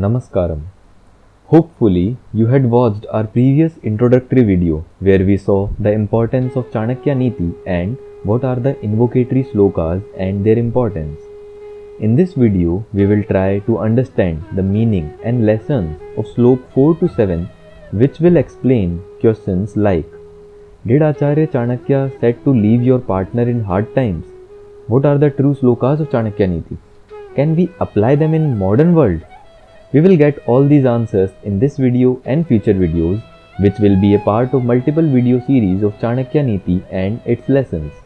Namaskaram. Hopefully, you had watched our previous introductory video where we saw the importance of Chanakya Neeti and what are the invocatory Shlokas and their importance. In this video, we will try to understand the meaning and lessons of Slok 4 to 7, which will explain questions like: did Aacharya Chanakya said to leave your partner in hard times? What are the true Shlokas of Chanakya Neeti? Can we apply them in modern world? We will get all these answers in this video and future videos, which will be a part of multiple video series of Chanakya Neeti and its lessons.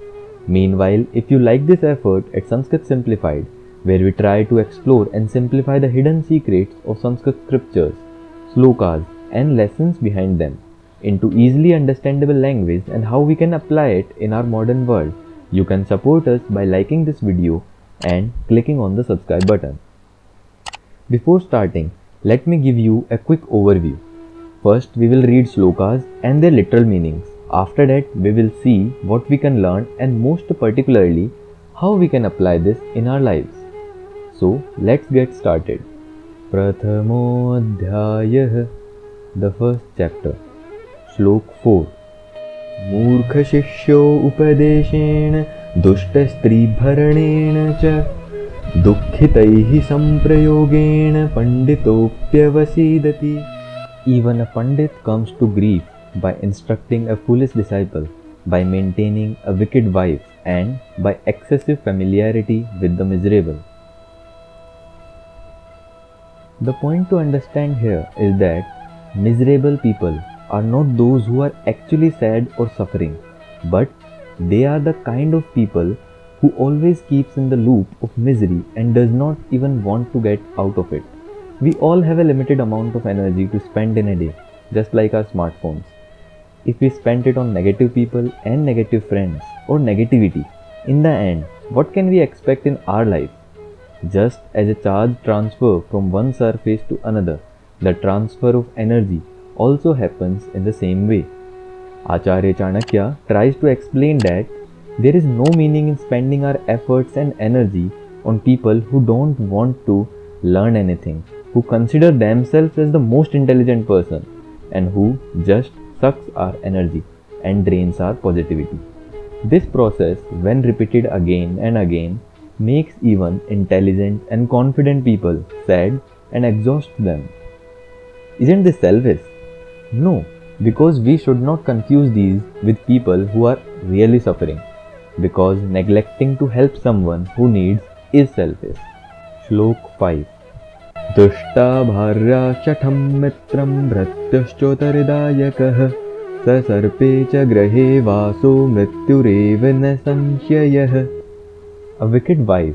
Meanwhile, if you like this effort at Sanskrit Simplified, where we try to explore and simplify the hidden secrets of Sanskrit Scriptures, Shlokas and lessons behind them into easily understandable language and how we can apply it in our modern world, you can support us by liking this video and clicking on the subscribe button. Before starting, let me give you a quick overview. First, we will read Shlokas and their literal meanings. After that, we will see what we can learn and most particularly, how we can apply this in our lives. So, let's get started. Prathamodhyayah, the first chapter. Shlok 4. Murkha shishyo upadeshena dushta stri bharanena cha Dukkhitaihi samprayogena panditopyavasidati. Even a pandit comes to grief by instructing a foolish disciple, by maintaining a wicked wife, and by excessive familiarity with the miserable. The point to understand here is that miserable people are not those who are actually sad or suffering, but they are the kind of people who always keeps in the loop of misery and does not even want to get out of it. We all have a limited amount of energy to spend in a day, just like our smartphones. If we spend it on negative people and negative friends or negativity, in the end, what can we expect in our life? Just as a charge transfer from one surface to another, the transfer of energy also happens in the same way. Aacharya Chanakya tries to explain that there is no meaning in spending our efforts and energy on people who don't want to learn anything, who consider themselves as the most intelligent person, and who just sucks our energy and drains our positivity. This process, when repeated again and again, makes even intelligent and confident people sad and exhausts them. Isn't this selfish? No, because we should not confuse these with people who are really suffering. Because neglecting to help someone who needs is selfish. Shlok 5. Dushta bharya chatham mitram bhratyashchotaridayakah sa sarpe cha grahe vaso mrityureva na sanshayah. A wicked wife,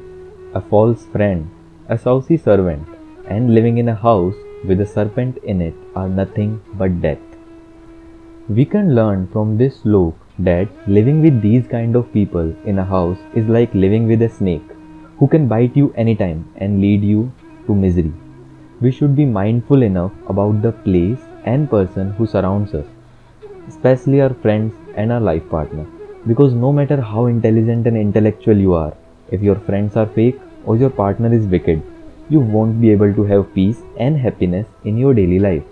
a false friend, a saucy servant, and living in a house with a serpent in it are nothing but death. We can learn from this slok that living with these kind of people in a house is like living with a snake who can bite you anytime and lead you to misery. We should be mindful enough about the place and person who surrounds us, especially our friends and our life partner, because no matter how intelligent and intellectual you are, if your friends are fake or your partner is wicked, you won't be able to have peace and happiness in your daily life.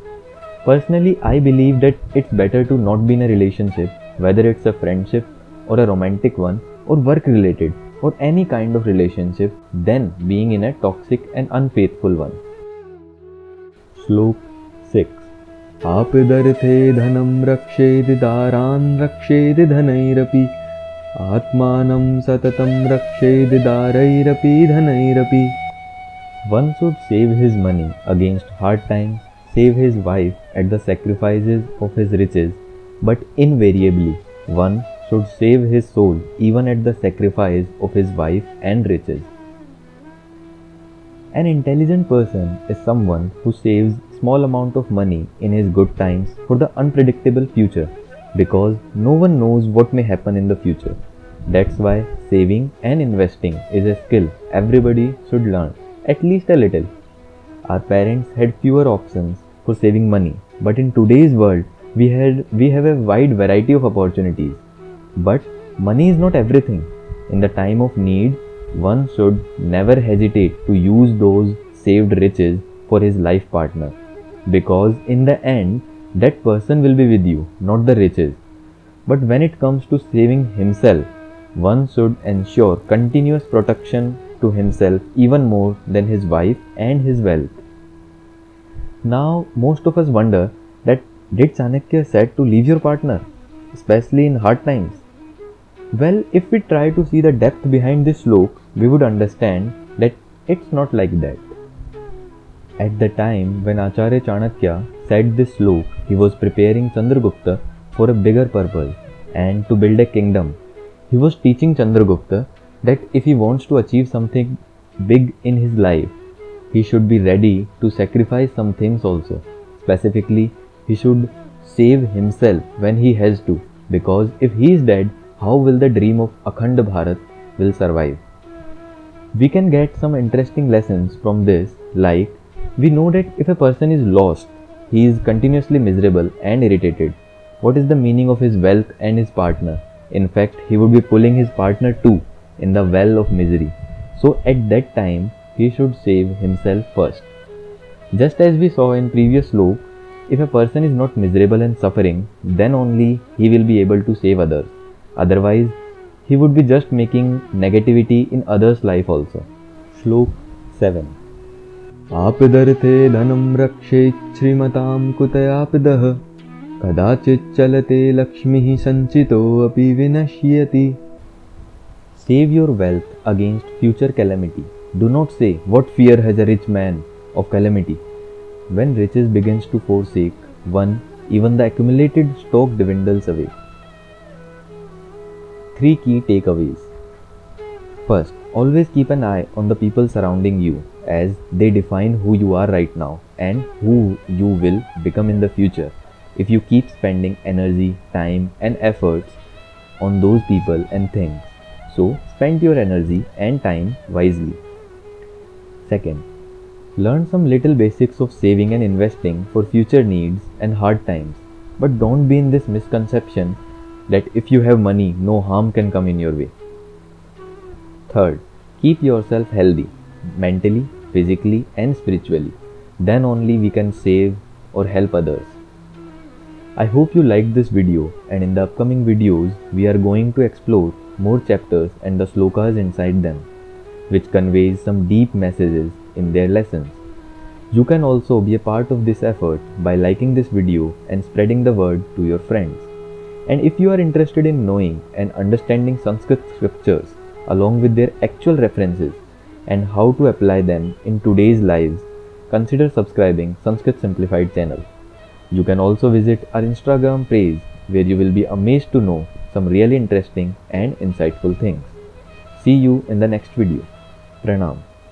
Personally, I believe that it's better to not be in a relationship, whether it's a friendship or a romantic one or work related or any kind of relationship, than being in a toxic and unfaithful one. Shlok 6. Apadarthe dhanam rakshedi daran rakshedi dhanairapi atmanam satatam rakshedi darairapi dhanairapi. One should save his money against hard times, save his wife at the sacrifices of his riches, but invariably one should save his soul even at the sacrifice of his wife and riches. An intelligent person is someone who saves small amount of money in his good times for the unpredictable future, because no one knows what may happen in the future. That's why saving and investing is a skill everybody should learn, at least a little. Our parents had fewer options for saving money, but in today's world, we have a wide variety of opportunities. But money is not everything. In the time of need, one should never hesitate to use those saved riches for his life partner, because in the end, that person will be with you, not the riches. But when it comes to saving himself, one should ensure continuous protection to himself even more than his wife and his wealth. Now, most of us wonder that did Chanakya said to leave your partner, especially in hard times? Well, if we try to see the depth behind this slok, we would understand that it's not like that. At the time when Aacharya Chanakya said this slok, he was preparing Chandragupta for a bigger purpose and to build a kingdom. He was teaching Chandragupta that if he wants to achieve something big in his life, he should be ready to sacrifice some things also. Specifically, he should save himself when he has to, because if he is dead, how will the dream of Akhand Bharat will survive? We can get some interesting lessons from this, like we know that if a person is lost, he is continuously miserable and irritated. What is the meaning of his wealth and his partner? In fact, he would be pulling his partner too in the well of misery. So at that time, he should save himself first. Just as we saw in previous slok, if a person is not miserable and suffering, then only he will be able to save others. Otherwise, he would be just making negativity in others' life also. Shlok 7. Apidarthe dhanam rakshet shrimatam kutayapidah kadachit chalate lakshmihi sanchito api vinashyati. Save your wealth against future calamity. Do not say, what fear has a rich man of calamity? When riches begins to forsake one, even the accumulated stock dwindles away. 3 key takeaways. First, always keep an eye on the people surrounding you, as they define who you are right now and who you will become in the future if you keep spending energy, time and efforts on those people and things. So, spend your energy and time wisely. Second, learn some little basics of saving and investing for future needs and hard times. But don't be in this misconception that if you have money, no harm can come in your way. Third, keep yourself healthy, mentally, physically and spiritually. Then only we can save or help others. I hope you liked this video, and in the upcoming videos, we are going to explore more chapters and the shlokas inside them, which conveys some deep messages in their lessons. You can also be a part of this effort by liking this video and spreading the word to your friends. And if you are interested in knowing and understanding Sanskrit Scriptures along with their actual references and how to apply them in today's lives, consider subscribing Sanskrit Simplified channel. You can also visit our Instagram page, where you will be amazed to know some really interesting and insightful things. See you in the next video. Pranam.